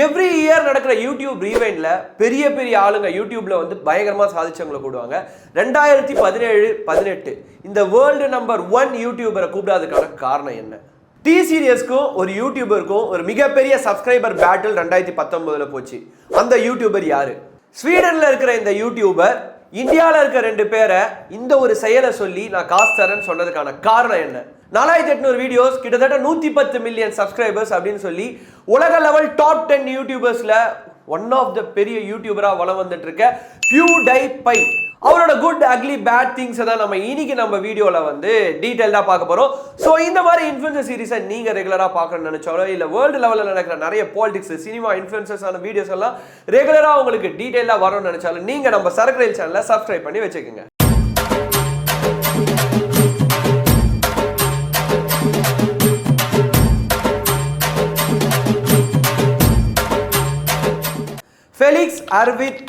Every year நடக்கிற YouTube ரீவைண்ட்ல பெரிய பெரிய ஆளுங்க யூடியூப்ல வந்து பயங்கரமா சாதிச்சவங்களை கூடுவாங்க. 2017-18 இந்த வேர்ல்டு நம்பர் 1 யூடியூபரை கூப்பிடாததுக்கான காரணம் என்ன? டி சீரியஸ்க்கும் ஒரு யூடியூபருக்கும் ஒரு மிகப்பெரிய சப்ஸ்கிரைபர் பேட்டில் 2019 போச்சு. அந்த யூடியூபர் யாரு? ஸ்வீடன்ல இருக்கிற இந்த யூடியூபர் இந்தியாவில் இருக்க 2 பேரை இந்த ஒரு செயலை சொல்லி நான் காசு தரேன்னு சொன்னதுக்கான காரணம் என்ன? 4800 வீடியோஸ், கிட்டத்தட்ட 110 மில்லியன் சப்ஸ்கிரைபர்ஸ் அப்படின்னு சொல்லி உலக லெவல் டாப் 10 யூடியூபர்ஸ்ல ஒன் ஆஃப் த பெரிய யூடியூபரா வளம் வந்துட்டு இருக்க PewDiePie. அவரோட குட் அக்லி பேட் திங்ஸ் தான் நம்ம இன்னைக்கு நம்ம வீடியோல வந்து டீடைல்டா பார்க்க போறோம். ஸோ இந்த மாதிரி இன்ஃபுளுசர் சீரிஸை நீங்க ரெகுலரா பார்க்கணும்னு நினைச்சாலோ இல்ல வேர்ல்டு லெவலில் நடக்கிற நிறைய பாலிடிக்ஸ் சினிமா இன்ஃபுளுசர்ஸான வீடியோஸ் எல்லாம் ரெகுலரா உங்களுக்கு டீடைலா வரணும்னு நினைச்சாலும் நீங்க நம்ம சரக்கு ரயில் சேனலை சப்ஸ்கிரைப் பண்ணி வச்சுக்கோங்க. ஃபெலிக்ஸ் அர்வித்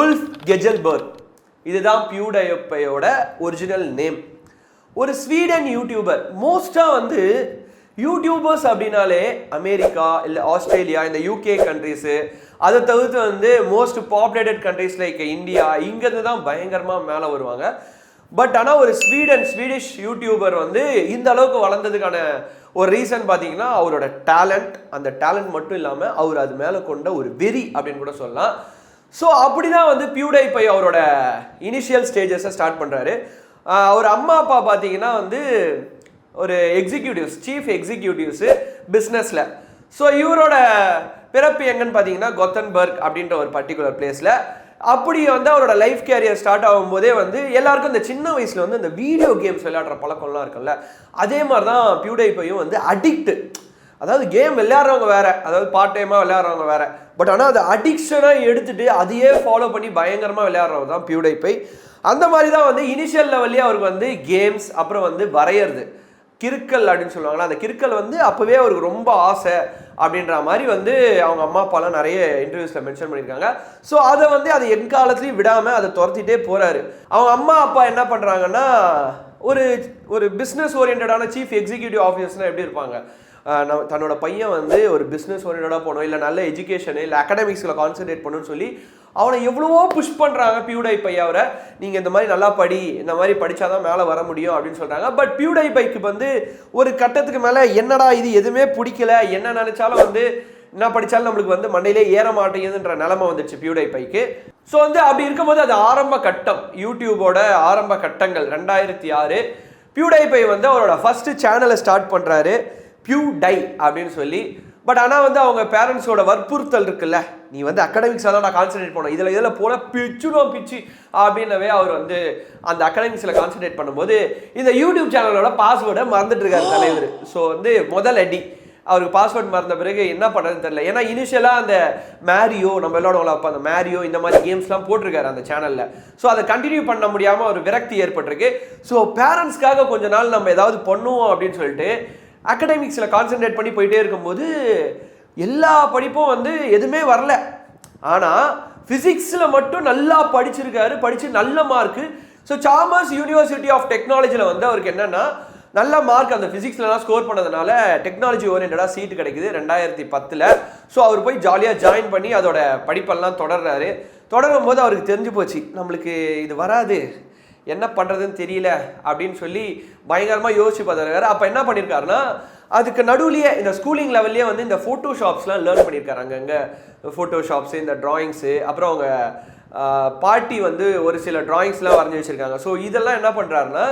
உல்ஃப் கெஜல்பர்க், இதுதான் PewDiePieயோட ஒரிஜினல் நேம். ஒரு ஸ்வீடன் யூடியூபர். மோஸ்ட்டாக வந்து யூடியூபர்ஸ் அப்படின்னாலே அமெரிக்கா இல்லை ஆஸ்திரேலியா இந்த UK கண்ட்ரீஸு, அதை தவிர்த்து வந்து most populated countries like India, இங்கேருந்து தான் பயங்கரமாக மேலே வருவாங்க. பட் ஆனால் ஒரு ஸ்வீடிஷ் யூடியூபர் வந்து இந்த அளவுக்கு வளர்ந்ததுக்கான ஒரு ரீசன் பார்த்தீங்கன்னா அவரோட டேலண்ட். அந்த டேலண்ட் மட்டும் இல்லாமல் அவர் அது மேலே கொண்ட ஒரு வெறி அப்படின்னு கூட சொல்லலாம். ஸோ அப்படி தான் வந்து PewDiePie அவரோட இனிஷியல் ஸ்டேஜஸை ஸ்டார்ட் பண்ணுறாரு. அவர் அம்மா அப்பா பார்த்தீங்கன்னா வந்து ஒரு எக்ஸிக்யூட்டிவ்ஸ், சீஃப் எக்ஸிக்யூட்டிவ்ஸு பிஸ்னஸில். ஸோ இவரோட பிறப்பு எங்கன்னு பார்த்தீங்கன்னா கொத்தன்பர்க் அப்படின்ற ஒரு பர்டிகுலர் பிளேஸில். அப்படி வந்து அவரோட லைஃப் கேரியர் ஸ்டார்ட் ஆகும்போதே வந்து எல்லாருக்கும் இந்த சின்ன வயசில் வந்து இந்த வீடியோ கேம்ஸ் விளையாடுற பழக்கம்லாம் இருக்குல்ல, அதே மாதிரி தான் PewDiePieயும் வந்து அடிக்ட். அதாவது கேம் விளையாடுறவங்க வேற, அதாவது பார்ட் டைமாக விளையாடுறவங்க வேற, பட் ஆனால் அதை அடிக்ஷனாக எடுத்துட்டு அதையே ஃபாலோ பண்ணி பயங்கரமாக விளையாடுறவங்க தான் PewDiePie. அந்த மாதிரி தான் வந்து இனிஷியல் லெவல்லே அவருக்கு வந்து கேம்ஸ், அப்புறம் வந்து வரைகிறது, கிறுக்கல் அப்படின்னு சொல்லுவாங்களா, அந்த கிறுக்கல் வந்து அப்போவே அவருக்கு ரொம்ப ஆசை அப்படின்ற மாதிரி வந்து அவங்க அம்மா அப்பாலாம் நிறைய இன்டர்வியூஸில் மென்ஷன் பண்ணியிருக்காங்க. ஸோ அதை வந்து அதை எக்காலத்துலையும் விடாமல் அதை துரத்திட்டே போகிறாரு. அவங்க அம்மா அப்பா என்ன பண்ணுறாங்கன்னா, ஒரு ஒரு பிஸ்னஸ் ஓரியன்டான சீஃப் எக்ஸிக்யூட்டிவ் ஆஃபீஸர்ஸ்னால் எப்படி இருப்பாங்க, தன்னோட பையன் வந்து ஒரு பிஸ்னஸ் ஓரியன்டாக போகணும், இல்லை நல்ல எஜுகேஷனு இல்லை அகாடமிக்ஸில் கான்சன்ட்ரேட் பண்ணணும்னு சொல்லி அவனை எவ்வளவோ புஷ் பண்ணுறாங்க PewDiePie அவரை. நீங்கள் இந்த மாதிரி நல்லா படி, இந்த மாதிரி படித்தாதான் மேலே வர முடியும் அப்படின்னு சொல்கிறாங்க. பட் PewDiePieக்கு வந்து ஒரு கட்டத்துக்கு மேலே என்னடா இது எதுவுமே பிடிக்கல, என்ன நினச்சாலும் வந்து என்ன படித்தாலும் நம்மளுக்கு வந்து மண்டையிலே ஏற மாட்டேங்குதுன்ற நிலைமை வந்துச்சு PewDiePieக்கு. ஸோ வந்து அப்படி இருக்கும்போது அது ஆரம்ப கட்டம், யூடியூபோட ஆரம்ப கட்டங்கள் 2006 PewDiePie வந்து அவரோட ஃபஸ்ட்டு சேனலை ஸ்டார்ட் பண்ணுறாரு, PewDie அப்படின்னு சொல்லி. பட் ஆனால் வந்து அவங்க பேரண்ட்ஸோட வற்புறுத்தல் இருக்குல்ல, நீ வந்து அகாடமிக்ஸாக தான் நான் கான்சன்ட்ரேட் பண்ணோம், இதில் போல பிச்சு அப்படின்னவே அவர் வந்து அந்த அகாடமிக்ஸில் கான்சன்ட்ரேட் பண்ணும்போது இந்த யூடியூப் சேனலோட பாஸ்வேர்டை மறந்துட்டு இருக்காரு தலைவர். ஸோ வந்து முதல் அடி அவருக்கு பாஸ்வேர்ட் மறந்த பிறகு என்ன பண்ணுறதுன்னு தெரியல. ஏன்னா இனிஷியலாக அந்த மேரியோ, நம்ம விளையாடுவோம்ல அப்போ அந்த மேரியோ இந்த மாதிரி கேம்ஸ்லாம் போட்டிருக்காரு அந்த சேனலில். ஸோ அதை கண்டினியூ பண்ண முடியாமல் ஒரு விரக்தி ஏற்பட்டிருக்கு. ஸோ பேரண்ட்ஸ்க்காக கொஞ்ச நாள் நம்ம ஏதாவது பண்ணுவோம் அப்படின்னு சொல்லிட்டு அகாடமிக்ஸில் கான்சென்ட்ரேட் பண்ணி போயிட்டே இருக்கும்போது எல்லா படிப்பும் வந்து எதுவுமே வரல. ஆனால் ஃபிசிக்ஸில் மட்டும் நல்லா படிச்சிருக்காரு, படித்து நல்ல mark. So Chalmers university of டெக்னாலஜியில் வந்து அவருக்கு என்னென்னா நல்ல மார்க் அந்த ஃபிசிக்ஸ்லாம் ஸ்கோர் பண்ணதுனால டெக்னாலஜி ஓரியன்டாக சீட்டு கிடைக்குது 2010. ஸோ அவர் போய் ஜாலியாக ஜாயின் பண்ணி அதோட படிப்பெல்லாம் தொடர்றாரு. தொடரும் போது அவருக்கு தெரிஞ்சு போச்சு நம்மளுக்கு இது வராது, என்ன பண்ணுறதுன்னு தெரியல அப்படின்னு சொல்லி பயங்கரமாக யோசிச்சு பார்த்துருக்காரு. அப்போ என்ன பண்ணியிருக்காருன்னா, அதுக்கு நடுவுலையே இந்த ஸ்கூலிங் லெவல்லையே வந்து இந்த ஃபோட்டோஷாப்ஸ்லாம் லேர்ன் பண்ணியிருக்காரு. அங்கங்கே ஃபோட்டோஷாப்ஸு, இந்த ட்ராயிங்ஸு, அப்புறம் அவங்க பாட்டி வந்து ஒரு சில ட்ராயிங்ஸ்லாம் வரைஞ்சி வச்சுருக்காங்க. ஸோ இதெல்லாம் என்ன பண்ணுறாருன்னா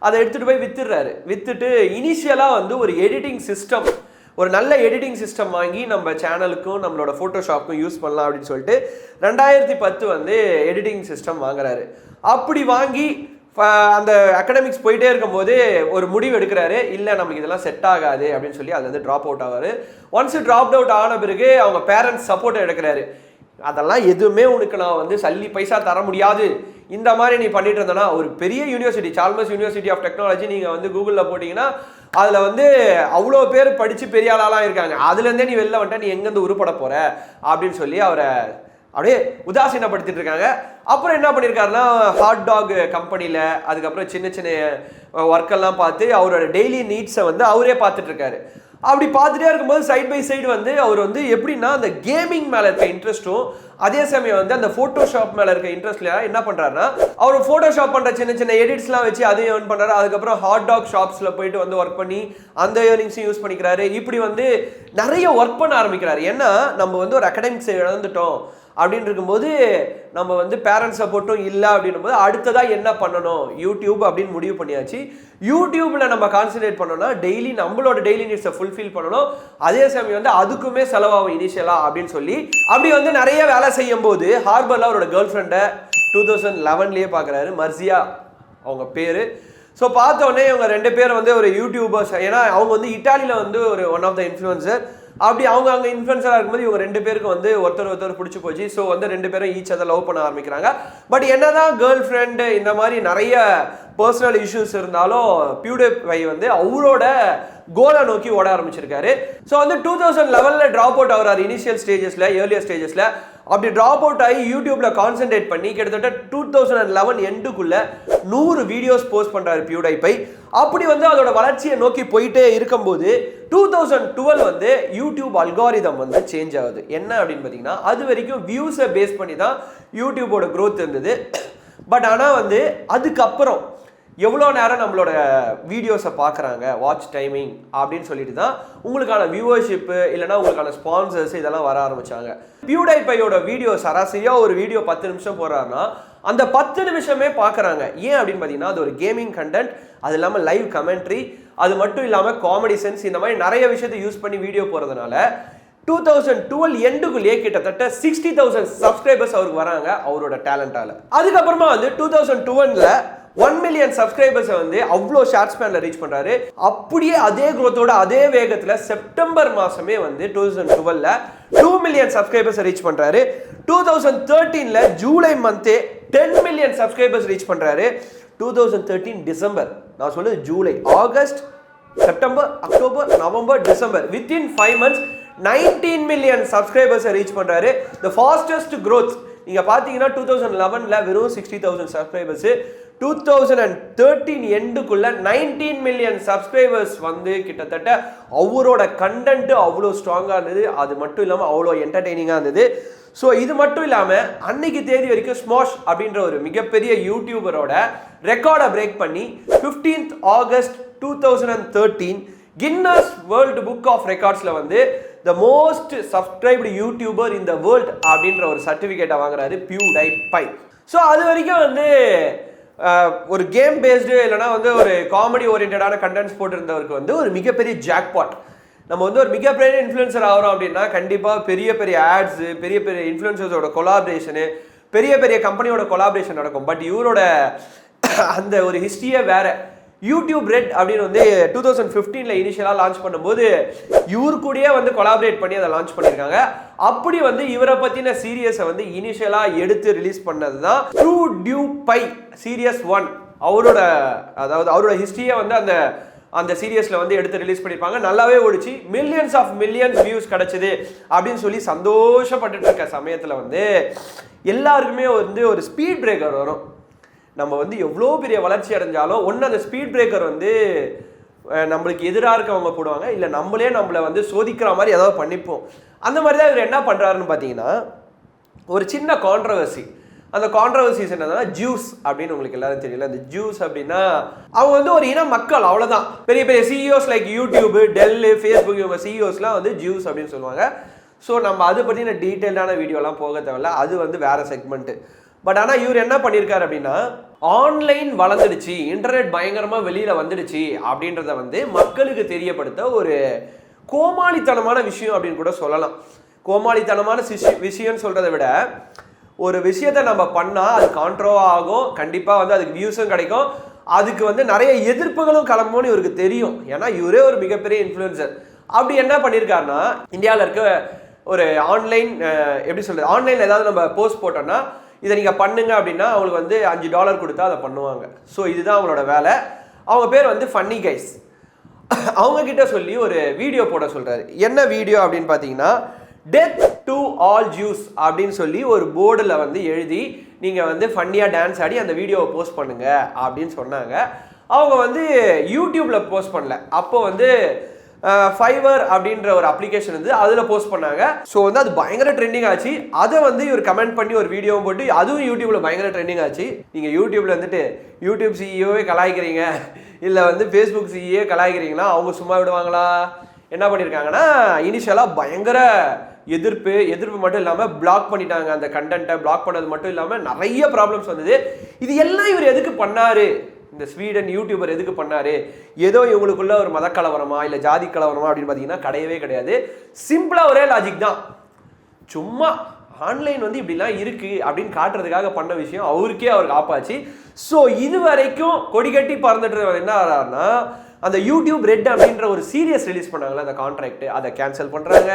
அதை எடுத்துகிட்டு போய் விற்றுட்டு இனிஷியலாக வந்து ஒரு எடிட்டிங் சிஸ்டம், ஒரு நல்ல எடிட்டிங் சிஸ்டம் வாங்கி நம்ம சேனலுக்கும் நம்மளோட ஃபோட்டோஷாப்புக்கும் யூஸ் பண்ணலாம் அப்படின்னு சொல்லிட்டு 2010 வந்து எடிட்டிங் சிஸ்டம் வாங்குறாரு. அப்படி வாங்கி அந்த அகாடமிக்ஸ் போயிட்டே இருக்கும்போது ஒரு முடிவு எடுக்கிறாரு, இல்லை நம்மளுக்கு இதெல்லாம் செட் ஆகாது அப்படின்னு சொல்லி அது வந்து ட்ராப் அவுட் ஆவார். ஒன்ஸ் ட்ராப் அவுட் ஆன பிறகு அவங்க பேரண்ட்ஸ் சப்போர்ட் எடுக்கிறாரு. அதெல்லாம் எதுவுமே உனக்கு நான் வந்து சல்லி பைசா தர முடியாது, இந்த மாதிரி நீ பண்ணிட்டு இருந்தனா ஒரு பெரிய university, Chalmers university of technology நீங்கள் வந்து கூகுளில் போட்டிங்கன்னா அதில் வந்து அவ்வளோ பேர் படித்து பெரிய ஆளாலாம் இருக்காங்க, அதுலேருந்தே நீ வெளில வந்துட்டா நீ எங்கேருந்து உருப்பட போகிற அப்படின்னு சொல்லி அவரை அப்படியே உதாசீனப்படுத்திட்டு இருக்காங்க. அப்புறம் என்ன பண்ணியிருக்காருன்னா ஹாட் டாக் கம்பெனியில் அதுக்கப்புறம் சின்ன சின்ன ஒர்க்கெல்லாம் பார்த்து அவரோட டெய்லி நீட்ஸை வந்து அவரே பார்த்துட்டு இருக்காரு. அப்படி பார்த்துட்டே இருக்கும்போது சைட் பை சைடு வந்து அவர் வந்து எப்படின்னா அந்த கேமிங் மேலே இருக்க இன்ட்ரெஸ்ட்டும் அதே சமயம் வந்து அந்த ஃபோட்டோஷாப் மேலே இருக்க இன்ட்ரெஸ்ட்ல என்ன பண்ணுறாருன்னா அவர் ஃபோட்டோஷாப் பண்ணுற சின்ன சின்ன எடிட்ஸ்லாம் வச்சு அதையும் ஏர்ன் பண்ணுறாரு. அதுக்கப்புறம் ஹாட் டாக் ஷாப்ஸில் போயிட்டு வந்து ஒர்க் பண்ணி அந்த ஏர்னிங்ஸையும் யூஸ் பண்ணிக்கிறாரு. இப்படி வந்து நிறைய ஒர்க் பண்ண ஆரம்பிக்கிறாரு. ஏன்னா நம்ம வந்து ஒரு அகடமிக்ஸ் இழந்துட்டோம் அப்படின்னு இருக்கும்போது நம்ம வந்து பேரண்ட்ஸ் சப்போர்ட்டும் இல்லை அப்படின்னும் போது அடுத்ததாக என்ன பண்ணணும் யூடியூப் அப்படின்னு முடிவு பண்ணியாச்சு. யூடியூப்ல நம்ம கான்சன்ட்ரேட் பண்ணோம்னா டெய்லி நம்மளோட டெய்லி நீட்ஸை ஃபுல்ஃபில் பண்ணணும். அதே சமயம் வந்து அதுக்குமே செலவாகும் இனிஷியலா அப்படின்னு சொல்லி அப்படி வந்து நிறைய வேலை செய்யும் போது ஹார்பர்ல அவரோட கேர்ள் ஃப்ரெண்டை 2011 பார்க்குறாரு. மர்சியா அவங்க பேரு. ஸோ பார்த்தோடனே இவங்க 2 பேரும் வந்து ஒரு யூடியூபர்ஸ். ஏன்னா அவங்க வந்து இட்டாலியில் வந்து ஒரு ஒன் ஆஃப் த இன்ஃப்ளூயன்சர். அப்படி அவங்க அங்கே இன்ஃப்ளூயன்சராக இருக்கும்போது இவங்க 2 பேருக்கு வந்து ஒருத்தர் பிடிச்சி போச்சு. ஸோ வந்து 2 பேரும் ஈச் அதை லவ் பண்ண ஆரம்பிக்கிறாங்க. பட் என்னதான் கேர்ள் ஃப்ரெண்டு இந்த மாதிரி நிறைய பர்சனல் இஷ்யூஸ் இருந்தாலும் பியூடிஃபை வந்து அவரோட கோலை நோக்கி ஓட ஆரம்பிச்சிருக்காரு. ஸோ வந்து 2011 ட்ராப் அவுட் ஆகிறார் இனிஷியல் ஸ்டேஜஸில், ஏர்லியர் ஸ்டேஜஸில். அப்படி ட்ராப் அவுட் ஆகி யூடியூப்ல கான்சென்ட்ரேட் பண்ணி கிட்டத்தட்ட 2011 எண்டுக்குள்ள 100 வீடியோஸ் போஸ்ட் பண்றாரு பியூடிஃபை. அப்படி வந்து அதோட வளர்ச்சியை நோக்கி போயிட்டே இருக்கும்போது 2012 வந்து யூடியூப் அல்காரிதம் வந்து சேஞ்ச் ஆகுது. என்ன அப்படின்னு பார்த்தீங்கன்னா அது வரைக்கும் வியூஸை பேஸ் பண்ணி தான் யூடியூபோட க்ரோத் இருந்தது. பட் ஆனால் வந்து அதுக்கப்புறம் எவ்வளோ நேரம் நம்மளோட வீடியோஸை பார்க்குறாங்க, வாட்ச் டைமிங் அப்படின்னு சொல்லிட்டு தான் உங்களுக்கான வியூவர்ஷிப்பு இல்லைனா உங்களுக்கான ஸ்பான்சர்ஸ் இதெல்லாம் வர ஆரம்பித்தாங்க. பியூடிஃபையோட வீடியோ சராசரியாக ஒரு வீடியோ 10 நிமிஷம் போடுறாருன்னா அந்த 10 நிமிஷமே பார்க்குறாங்க. ஏன் அப்படின்னு பார்த்தீங்கன்னா அது ஒரு கேமிங் கண்டென்ட், அது இல்லாமல் லைவ் கமெண்ட்ரி, அது மட்டும் இல்லாமல் காமெடி சென்ஸ், இந்த மாதிரி நிறைய விஷயத்தை யூஸ் பண்ணி வீடியோ போகிறதுனால 2012 எண்டுக்குள்ளேயே கிட்டத்தட்ட 60,000 சப்ஸ்கிரைபர்ஸ் அவருக்கு வராங்க அவரோட டேலண்டால. அதுக்கப்புறமா வந்து 2012 1 மில்லியன் சப்ஸ்கிரைபர்ஸை வந்து அவ்வளோ ஷார்ட் ஸ்பேன்ல ரீச் பண்றாரு. அப்படியே அதே குரோத்தோட அதே வேகத்தில் செப்டம்பர் மாசமே வந்து 2012 2 மில்லியன் சப்ஸ்கிரைபர்ஸை ரீச் பண்றாரு. 2013 ஜூலை மந்தே 10 மில்லியன் சப்ஸ்கிரைபர்ஸ் ரீச் பண்றாரு. 2013 டிசம்பர், நான் சொல்லுது July, August, September, October, November, December, within 5 months 19 million சப்ஸ்கிரைபர்ஸை ரீச் பண்றாரு. த ஃபாஸ்டஸ்ட் growth நீங்க பாத்தீங்கன்னா 2011 வெறும் 60,000 சப்ஸ்கிரைபர்ஸ், 2013 எண்டுக்குள்ள 19 மில்லியன் சப்ஸ்கிரைபர்ஸ் வந்து கிட்டத்தட்ட அவரோட கண்டென்ட் அவ்வளோ ஸ்ட்ராங்காக இருந்தது. அது மட்டும் இல்லாமல் அவ்வளோ என்டர்டெய்னிங்காக இருந்தது. ஸோ இது மட்டும் இல்லாமல் அன்னைக்கு தேதி வரைக்கும் ஸ்மாஷ் அப்படின்ற ஒரு மிகப்பெரிய யூடியூபரோட ரெக்கார்டை பிரேக் பண்ணி 15th August 2013 Guinness world book of ரெக்கார்ட்ஸில் வந்து the most subscribed YouTuber in the world அப்படின்ற ஒரு சர்டிஃபிகேட்டை வாங்குறாரு பியூடிஃபை. ஸோ அது வரைக்கும் வந்து ஒரு கேம் பேஸ்டு இல்லைனா வந்து ஒரு காமெடி ஓரியன்டான கண்டென்ட்ஸ் போட்டிருந்தவருக்கு வந்து ஒரு மிகப்பெரிய ஜாக்பாட். நம்ம வந்து ஒரு மிகப்பெரிய இன்ஃப்ளூயன்சர் ஆகிறோம் அப்படின்னா கண்டிப்பாக பெரிய பெரிய ஆட்ஸு, பெரிய பெரிய இன்ஃப்ளூயன்சர்ஸோட கொலாபரேஷனு, பெரிய பெரிய கம்பெனியோட கொலாபரேஷன் நடக்கும். பட் இவரோட அந்த ஒரு ஹிஸ்ட்ரியே வேற. யூடியூப் ரெட் அப்படின்னு வந்து 2015 இனிஷியலாக லான்ச் பண்ணும்போது இவரு கூடயே வந்து கொலாபரேட் பண்ணி அதை லான்ச் பண்ணியிருக்காங்க. அப்படி வந்து இவரை பற்றின சீரியஸை வந்து இனிஷியலாக எடுத்து ரிலீஸ் பண்ணது தான் PewDiePie சீரியஸ் 1. அவரோட ஹிஸ்ட்ரியை வந்து அந்த சீரியஸில் வந்து எடுத்து ரிலீஸ் பண்ணியிருப்பாங்க. நல்லாவே ஓடிச்சு, மில்லியன்ஸ் வியூஸ் கிடச்சிது அப்படின்னு சொல்லி சந்தோஷப்பட்டுட்டு இருக்க சமயத்தில் வந்து எல்லாருக்குமே வந்து ஒரு ஸ்பீட் பிரேக்கர் வரும். நம்ம வந்து எவ்வளோ பெரிய வளர்ச்சி அடைஞ்சாலும் ஒன்று அந்த ஸ்பீட் பிரேக்கர் வந்து நம்மளுக்கு எதிராக இருக்கவங்க போடுவாங்க, இல்லை நம்மளை வந்து சோதிக்கிற மாதிரி ஏதாவது பண்ணிப்போம். அந்த மாதிரி தான் இவர் என்ன பண்ணுறாருன்னு பார்த்தீங்கன்னா ஒரு சின்ன கான்ட்ரவர்சி. அந்த கான்ட்ரவர்சிஸ் என்னன்னா ஜூஸ் அப்படின்னு உங்களுக்கு எல்லாரும் தெரியல. அந்த ஜூஸ் அப்படின்னா அவங்க வந்து ஒரு இன மக்கள், அவ்வளோதான். பெரிய பெரிய CEOs like YouTube, Dell, Facebook இவங்க சிஇஓஸ்லாம் வந்து ஜூஸ் அப்படின்னு சொல்லுவாங்க. ஸோ நம்ம அதை பற்றின டீட்டெயில்டான வீடியோலாம் போக தேவையில்ல, அது வந்து வேறு செக்மெண்ட்டு. பட் ஆனால் இவர் என்ன பண்ணியிருக்காரு அப்படின்னா ஆன்லைன் வளர்ந்துடுச்சு, இன்டர்நெட் பயங்கரமாக வெளியில் வந்துடுச்சு அப்படின்றத வந்து மக்களுக்கு தெரியப்படுத்த ஒரு கோமாளித்தனமான விஷயம் அப்படின்னு கூட சொல்லலாம். கோமாளித்தனமான விஷயம்னு சொல்கிறத விட ஒரு விஷயத்தை நம்ம பண்ணால் அது கான்ட்ரோ ஆகும், கண்டிப்பாக வந்து அதுக்கு வியூஸும் கிடைக்கும், அதுக்கு வந்து நிறைய எதிர்ப்புகளும் கிளம்பும்னு இவருக்கு தெரியும். ஏன்னா இவரே ஒரு மிகப்பெரிய இன்ஃப்ளூயன்சர். அப்படி என்ன பண்ணியிருக்காருன்னா இந்தியாவில் இருக்க ஒரு ஆன்லைன் எப்படி சொல்கிறது, ஆன்லைனில் ஏதாவது நம்ம போஸ்ட் போட்டோம்னா இதை நீங்கள் பண்ணுங்க அப்படின்னா அவங்களுக்கு வந்து $5 கொடுத்தா அதை பண்ணுவாங்க. ஸோ இதுதான் அவங்களோட வேலை. அவங்க பேர் வந்து ஃபன்னி கைஸ். அவங்கக்கிட்ட சொல்லி ஒரு வீடியோ போட சொல்கிறாரு. என்ன வீடியோ அப்படின்னு பார்த்தீங்கன்னா டெத் டு ஆல் ஜூஸ் அப்படின்னு சொல்லி ஒரு போர்டில் வந்து எழுதி நீங்கள் வந்து ஃபன்னியாக டான்ஸ் ஆடி அந்த வீடியோவை போஸ்ட் பண்ணுங்க அப்படின்னு சொன்னாங்க. அவங்க வந்து யூடியூப்பில் போஸ்ட் பண்ணல. அப்போ வந்து ஃபைவர் அப்படின்ற ஒரு அப்ளிகேஷன் வந்து அதில் போஸ்ட் பண்ணாங்க. ஸோ வந்து அது பயங்கர ட்ரெண்டிங் ஆச்சு. அதை வந்து இவர் கமெண்ட் பண்ணி ஒரு வீடியோவும் போட்டு அதுவும் யூடியூப்ல பயங்கர ட்ரெண்டிங் ஆச்சு. நீங்கள் யூடியூப்ல வந்துட்டு யூடியூப் சிஇஓவே கலாய்க்கிறீங்க, இல்லை வந்து ஃபேஸ்புக் சிஇஓ கலாய்க்கிறீங்கன்னா அவங்க சும்மா விடுவாங்களா? என்ன பண்ணியிருக்காங்கன்னா இனிஷியலாக பயங்கர எதிர்ப்பு மட்டும் இல்லாமல் பிளாக் பண்ணிட்டாங்க. அந்த கண்டென்ட்டை பிளாக் பண்ணது மட்டும் இல்லாமல் நிறைய ப்ராப்ளம்ஸ் வந்தது. இது எல்லாம் இவர் எதுக்கு பண்ணாரு? இந்த ஸ்வீடன் யூடியூபர் எதுக்கு பண்ணாரு? ஏதோ இவங்களுக்குள்ள ஒரு மத கலவரமா இல்லை ஜாதி கலவரமா அப்படின்னு பார்த்தீங்கன்னா கிடையவே கிடையாது. சிம்பிளாக ஒரே லாஜிக் தான். சும்மா ஆன்லைன் வந்து இப்படிலாம் இருக்கு அப்படின்னு காட்டுறதுக்காக பண்ண விஷயம் அவருக்கே அவருக்கு ஆப்பாச்சு. ஸோ இது வரைக்கும் கொடிகட்டி பறந்துட்டு என்ன ஆறாருன்னா, அந்த யூடியூப் ரெட் அப்படின்ற ஒரு சீரியஸ் ரிலீஸ் பண்ணாங்களா அந்த கான்ட்ராக்ட், அதை கேன்சல் பண்ணுறாங்க.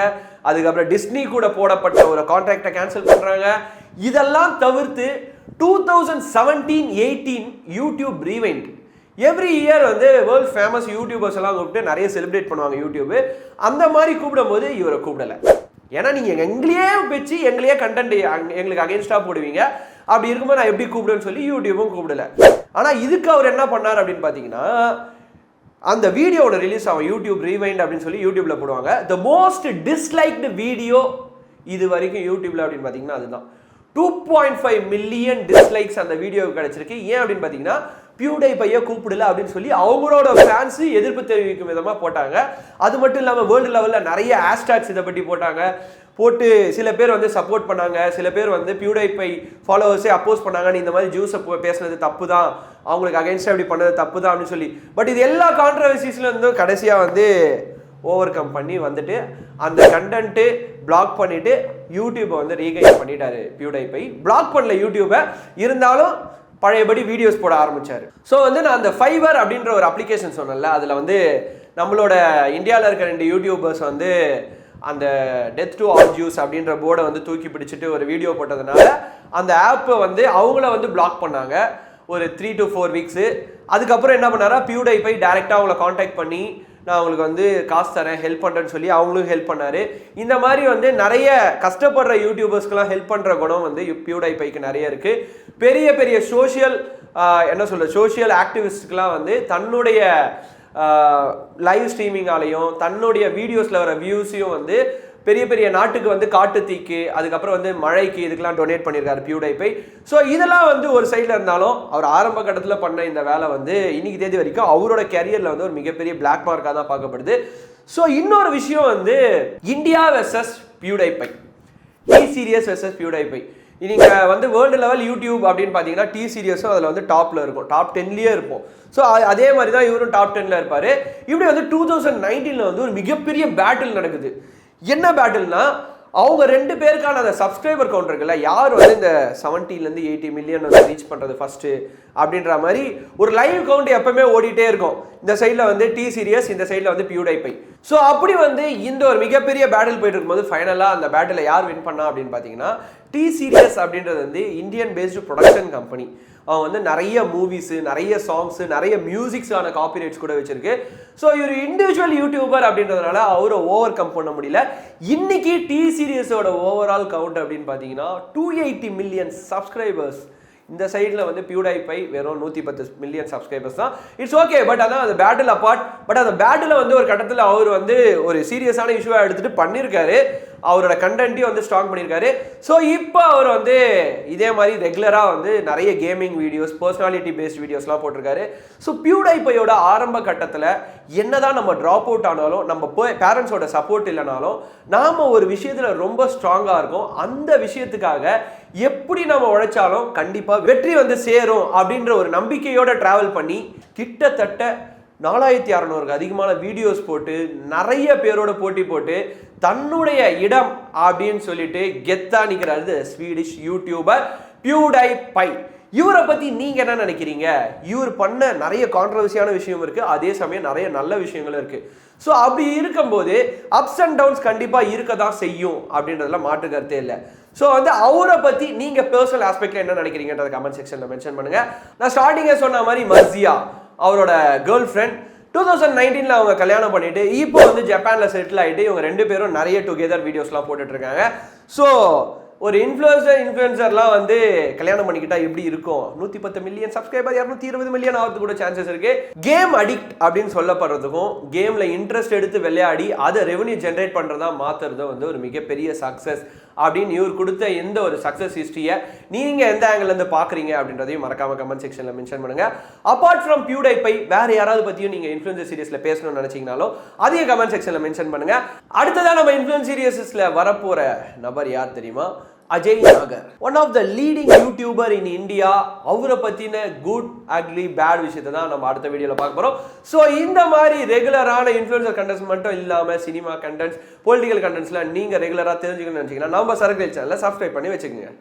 அதுக்கப்புறம் டிஸ்னி கூட போடப்பட்ட ஒரு கான்ட்ராக்டை கேன்சல் பண்ணுறாங்க. இதெல்லாம் தவிர்த்து 2017-18 யூடியூப் ரீவைண்ட் எவ்ரி இயர் வந்து வேர்ல்ட் ஃபேமஸ் யூடியூபர்ஸ் எல்லாம் கூப்பிட்டு நிறைய செலிப்ரேட் பண்ணுவாங்க யூடியூப். அந்த மாதிரி கூப்பிடும் போது இவரை கூப்பிடலை. ஏன்னா நீங்கள் எங்களையே வச்சு எங்களையே கண்டென்ட் எங்களுக்கு அகேன்ஸ்டாக போடுவீங்க. அப்படி இருக்கும்போது நான் எப்படி கூப்பிடுன்னு சொல்லி யூடியூபும் கூப்பிடலை. ஆனால் இதுக்கு அவர் என்ன பண்ணார் அப்படின்னு பார்த்தீங்கன்னா, அந்த வீடியோட ரிலீஸ் ஆகும் யூடியூப் ரீவைண்ட் அப்படின்னு சொல்லி யூடியூப்ல போடுவாங்க. த மோஸ்ட் டிஸ்லைக்டு வீடியோ இது வரைக்கும் யூடியூப்ல அப்படின்னு பார்த்தீங்கன்னா அதுதான். 2.5 மில்லியன் டிஸ்லைக்ஸ் அந்த வீடியோவுக்கு கிடைச்சிருக்கு. ஏன் அப்படின்னு பார்த்தீங்கன்னா, பியூடைபையை கூப்பிடல அப்படின்னு சொல்லி அவங்களோட ஃபேன்ஸ் எதிர்ப்பு தெரிவிக்கும் விதமாக போட்டாங்க. அது மட்டும் இல்லாமல் வேர்ல்டு லெவலில் நிறைய ஹேஷ்டாக்ஸ் இதை பற்றி போட்டு சில பேர் வந்து சப்போர்ட் பண்ணாங்க, சில பேர் வந்து பியூடைபை ஃபாலோவர்ஸே அப்போஸ் பண்ணாங்க. இந்த மாதிரி ஜூஸை பேசுனது தப்பு தான், அவங்களுக்கு அகைன்ஸ்டாக இப்படி பண்ணது தப்பு தான் அப்படின்னு சொல்லி. பட் இது எல்லா கான்ட்ரவர்சிஸ்ல இருந்தும் கடைசியாக வந்து ஓவர் கம் பண்ணி வந்துட்டு அந்த கண்டென்ட்டு பிளாக் பண்ணிட்டு யூடியூப்பை வந்து ரீகைன் பண்ணிட்டாரு பியூடைபை. பிளாக் பண்ணல யூடியூப்பை, இருந்தாலும் பழையபடி வீடியோஸ் போட ஆரம்பிச்சாரு. ஸோ வந்து நான் அந்த ஃபைவர் அப்படின்ற ஒரு அப்ளிகேஷன் சொன்னேன்ல, அதில் வந்து நம்மளோட இந்தியாவில் இருக்க 2 யூடியூபர்ஸ் வந்து அந்த டெத் டு ஆல் ஜூஸ் அப்படின்ற போர்டை வந்து தூக்கி பிடிச்சிட்டு ஒரு வீடியோ போட்டதுனால அந்த ஆப்பை வந்து அவங்கள வந்து பிளாக் பண்ணாங்க ஒரு 3 to 4 வீக்ஸு. அதுக்கப்புறம் என்ன பண்ணாரா, பியூடைபை டைரெக்டாக அவங்கள காண்டாக்ட் பண்ணி நான் அவங்களுக்கு வந்து காசு தரேன், ஹெல்ப் பண்ணுறேன்னு சொல்லி அவங்களும் ஹெல்ப் பண்ணார். இந்த மாதிரி வந்து நிறைய கஷ்டப்படுற யூடியூபர்ஸ்க்கெலாம் ஹெல்ப் பண்ணுற குணம் வந்து பியூடைபைக்கு நிறைய இருக்குது. பெரிய பெரிய சோஷியல் ஆக்டிவிஸ்டுக்கெலாம் வந்து தன்னுடைய லைவ் ஸ்ட்ரீமிங்காலையும் தன்னுடைய வீடியோஸில் வர வியூஸையும் வந்து பெரிய பெரிய நாட்டுக்கு வந்து காட்டு தீக்கு, அதுக்கப்புறம் வந்து மழைக்கு, இதுக்கெல்லாம் டொனேட் பண்ணியிருக்காரு பியூடைபை. ஸோ இதெல்லாம் வந்து ஒரு சைடில் இருந்தாலும் அவர் ஆரம்ப கட்டத்தில் பண்ண இந்த வேலை வந்து இன்னைக்கு தேதி வரைக்கும் அவரோட கேரியரில் வந்து ஒரு மிகப்பெரிய பிளாக் மார்க்காக தான் பார்க்கப்படுது. ஸோ இன்னொரு விஷயம் வந்து India versus PewDiePie, T Series versus PewDiePie. நீங்கள் வந்து வேர்ல்டு லெவல் யூடியூப் அப்படின்னு பார்த்தீங்கன்னா டி சீரியஸும் அதில் வந்து டாப்பில் இருக்கும், டாப் 10லயே இருப்போம். ஸோ அதே மாதிரி தான் இவரும் டாப் 10ல் இருப்பார். இப்படி வந்து 2019 வந்து ஒரு மிகப்பெரிய பேட்டில் நடக்குது. என்ன பேட்டில்னா, அவங்க 2 பேருக்கான அந்த சப்ஸ்கிரைபர் கவுண்ட் இருக்குல்ல, யார் வந்து இந்த 70-80 மில்லியன் வந்து ரீச் பண்ணுறது ஃபர்ஸ்ட்டு அப்படின்ற மாதிரி ஒரு லைவ் கவுண்ட் எப்பவுமே ஓடிட்டே இருக்கும். இந்த சைடில் வந்து டி சீரியஸ், இந்த சைடில் வந்து பியூடைபை. ஸோ அப்படி வந்து இந்த ஒரு மிகப்பெரிய பேட்டில் போயிட்டு இருக்கும்போது ஃபைனலாக அந்த பேட்டில் யார் வின் பண்ணா அப்படின்னு பார்த்தீங்கன்னா, டி சீரியஸ் அப்படின்றது வந்து இந்தியன் பேஸ்டு ப்ரொடக்ஷன் கம்பெனி. அவங்க வந்து நிறைய மூவிஸு, நிறைய சாங்ஸு, நிறைய மியூசிக்ஸான காப்பிரைட்ஸ் கூட வச்சிருக்கு. ஸோ இவர் இண்டிவிஜுவல் யூடியூபர் அப்படின்றதுனால அவரை ஓவர் கம் பண்ண முடியல. இன்னைக்கு டி சீரியஸோட ஓவரால் கவுண்ட் அப்படின்னு பார்த்தீங்கன்னா 280 மில்லியன் சப்ஸ்கிரைபர்ஸ். இந்த சைடில் வந்து பியூடைபை வெறும் 110 மில்லியன் சப்ஸ்கிரைபர்ஸ் தான். இட்ஸ் ஓகே, பட் அதான் அந்த பேட்டில் அப்பார்ட். பட் அந்த பேட்டில் வந்து ஒரு கட்டத்தில் அவர் வந்து ஒரு சீரியஸான இஷ்யூவாக எடுத்துகிட்டு பண்ணியிருக்காரு, அவரோட கண்டென்ட்டையும் வந்து ஸ்ட்ராங் பண்ணியிருக்காரு. ஸோ இப்போ அவர் வந்து இதே மாதிரி ரெகுலராக வந்து நிறைய கேமிங் வீடியோஸ், பர்சனாலிட்டி பேஸ்ட் வீடியோஸ்லாம் போட்டிருக்காரு. ஸோ பியூடைபையோட ஆரம்ப கட்டத்தில் என்னதான் நம்ம ட்ராப் அவுட் ஆனாலும், நம்ம பேரண்ட்ஸோட சப்போர்ட் இல்லைனாலும், நாம் ஒரு விஷயத்தில் ரொம்ப ஸ்ட்ராங்காக இருக்கும். அந்த விஷயத்துக்காக எப்படி நம்ம உழைச்சாலும் கண்டிப்பாக வெற்றி வந்து சேரும் அப்படின்ற ஒரு நம்பிக்கையோட டிராவல் பண்ணி கிட்டத்தட்ட 4600க்கு அதிகமான வீடியோஸ் போட்டு நிறைய பேரோட போட்டி போட்டு தன்னுடைய இடம் அப்படின்னு சொல்லிட்டு கெத்தா நிற்கிறாரு ஸ்வீடிஷ் யூடியூபர் பியூடைபை. இவரை பற்றி நீங்கள் என்ன நினைக்கிறீங்க? இவர் பண்ண நிறைய கான்ட்ரவர்சியான விஷயம் இருக்குது, அதே சமயம் நிறைய நல்ல விஷயங்களும் இருக்குது. ஸோ அப்படி இருக்கும்போது அப்ஸ் அண்ட் டவுன்ஸ் கண்டிப்பாக இருக்க தான் செய்யும் அப்படின்றதுல மாற்று கருத்தே இல்லை. ஸோ வந்து அவரை பற்றி நீங்கள் பர்சனல் ஆஸ்பெக்டில் என்ன நினைக்கிறீங்கன்றத கமெண்ட் செக்ஷனில் மென்ஷன் பண்ணுங்கள். நான் ஸ்டார்டிங்கே சொன்ன மாதிரி மர்சியா அவரோட கேர்ள் ஃப்ரெண்ட் 2019 அவங்க கல்யாணம் பண்ணிட்டு இப்போ வந்து ஜப்பானில் செட்டில் ஆகிட்டு இவங்க 2 பேரும் நிறைய டுகெதர் வீடியோஸ்லாம் போட்டுட்ருக்காங்க. ஸோ ஒரு இன்ஃப்ளூயன்சர்லாம் வந்து கல்யாணம் பண்ணிக்கிட்டா எப்படி இருக்கும்? 110 மில்லியன் சப்ஸ்கிரைபர் 220 மில்லியன் ஆகிறது கூட சான்சஸ் இருக்கு. கேம் அடிக்ட் அப்படின்னு சொல்லப்படுறதுக்கும் கேம்ல இன்ட்ரெஸ்ட் எடுத்து விளையாடி அதை ரெவன்யூ ஜென்ரேட் பண்றதா மாத்துறதும் வந்து ஒரு மிகப்பெரிய சக்சஸ் அப்படின்னு இவர் கொடுத்த எந்த ஒரு சக்சஸ் ஹிஸ்டரியை நீங்க எந்த ஆங்கிள் இருந்து பாக்குறீங்க அப்படின்றதையும் மறக்காம கமெண்ட் செக்ஷன்ல மென்ஷன் பண்ணுங்க. அப்பார்ட் ஃப்ரம் PewDiePie வேற யாராவது பத்தியும் நீங்க இன்ஃப்ளூயன்சர் சீரிஸ்ல பேசணும்னு நினைச்சீங்கனாலும் அதையும் கமெண்ட் செக்ஷன்ல மென்ஷன் பண்ணுங்க. அடுத்ததா நம்ம இன்ஃப்ளூயன்சர் சீரிஸ்ல வரப்போற நபர் யார் தெரியுமா? Ajay Nagar, one of the leading YouTuber in India. அவரை பத்தின குட் அக்லி பேட் விஷயத்தை தான் நம்ம அடுத்த வீடியோல பார்க்க போறோம். ஸோ இந்த மாதிரி ரெகுலரான இன்ஃப்ளூயன்சர் கண்டென்ட்ஸ் மட்டும் இல்லாம சினிமா கண்டென்ட்ஸ், பொலிட்டிக்கல் கண்டென்ட்ஸ்லாம் நீங்க ரெகுலரா தெரிஞ்சுக்கணும்னு நினைச்சீங்கன்னா நம்ம சரக்கு சேனலை சப்ஸ்கிரைப் பண்ணி வச்சுக்கோங்க.